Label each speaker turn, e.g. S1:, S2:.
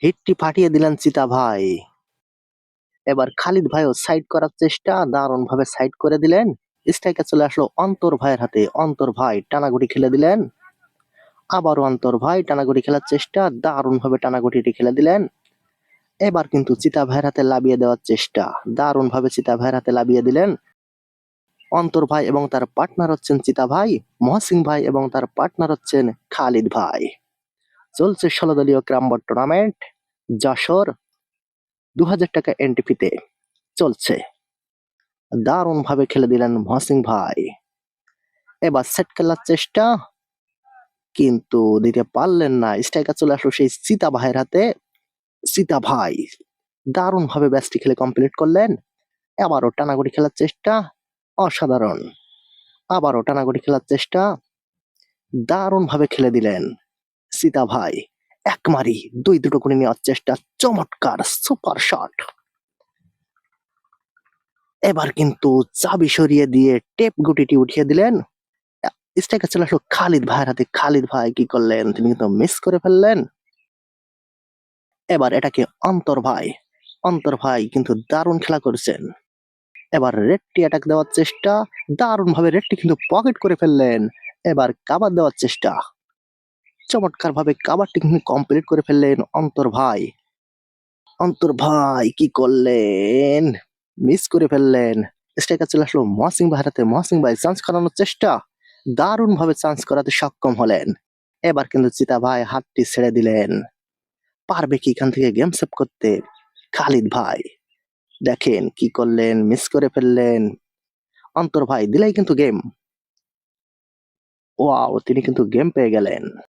S1: হিটটি ফাটিয়ে দিলেন চিতা ভাই। এবার খালিদ ভাইও সাইড করার চেষ্টা, দারুণ ভাবে সাইড করে দিলেন। স্ট্রাইকার চলে আসলো অন্তর ভাইয়ের হাতে। অন্তর ভাই টানাগুটি খেলে দিলেন। আবারও অন্তর ভাই টানাগুটি খেলার চেষ্টা, দারুণ ভাবে টানাগুটিটি খেলে দিলেন। এবার কিন্তু চিতা ভাইয়ের হাতে লাবিয়ে দেওয়ার চেষ্টা, দারুণ ভাবে চিতা ভাইয়ের হাতে লাবিয়ে দিলেন। অন্তর ভাই এবং তার পার্টনার হচ্ছেন চিতা ভাই, মহসিন ভাই এবং তার পার্টনার হচ্ছেন খালিদ ভাই। চলছে ১৬ দলীয় ক্রামবোর্ড টুর্নামেন্ট। যশোর ২০০০ টাকা এন্ট্রি ফিতে চলছে। দারুণ ভাবে খেলে দিলেন মহসিন ভাই। এবার সেট খেলার চেষ্টা, কিন্তু দিতে পারলেন না। স্ট্রাইকার চলে আসলো সেই চিতা ভাইয়ের হাতে। চিতা ভাই দারুণ ভাবে ম্যাচটি খেলে কমপ্লিট করলেন। আবারও টানাগুড়ি খেলার চেষ্টা, অসাধারণ। আবারও টানাগুড়ি খেলার চেষ্টা, দারুণ ভাবে খেলে দিলেন চিতা ভাই। একমারি দুটো করে নেওয়ার চেষ্টা, চমৎকার সুপার শট। এবার কিন্তু চাবি সরিয়ে দিয়ে টেপ গুটিটি উঠিয়ে দিলেন। স্ট্রাইকার চলে আসলো খালিদ ভাইয়ের হাতে। খালিদ ভাই কি করলেন, তিনি কিন্তু মিস করে ফেললেন। এবার এটাকে অন্তর ভাই। অন্তর ভাই কিন্তু দারুণ খেলা করছেন। এবার রেডটি অ্যাটাক দেওয়ার চেষ্টা, দারুণ ভাবে রেডটি কিন্তু পকেট করে ফেললেন। এবার কাবার দেওয়ার চেষ্টা, চমৎকার ভাবে কাবারটি কিন্তু কমপ্লিট করে ফেললেন অন্তর ভাই। অন্তর ভাই কি করলেন, মিস করে ফেললেন। স্ট্রাইকার চলে আসলো মহসিন ভাইয়ের হাতে। মহসিন ভাই চান্স করানোর চেষ্টা, দারুণ ভাবে চান্স করাতে সক্ষম হলেন। এবার কিন্তু চিতা ভাই হাতটি ছেড়ে দিলেন। পারবে কি এখান থেকে গেম সেভ করতে খালিদ ভাই? দেখেন কি করলেন, মিস করে ফেললেন। অন্তর ভাই দিলেই কিন্তু গেম। ওয়াও, তিনি কিন্তু গেম পেয়ে গেলেন।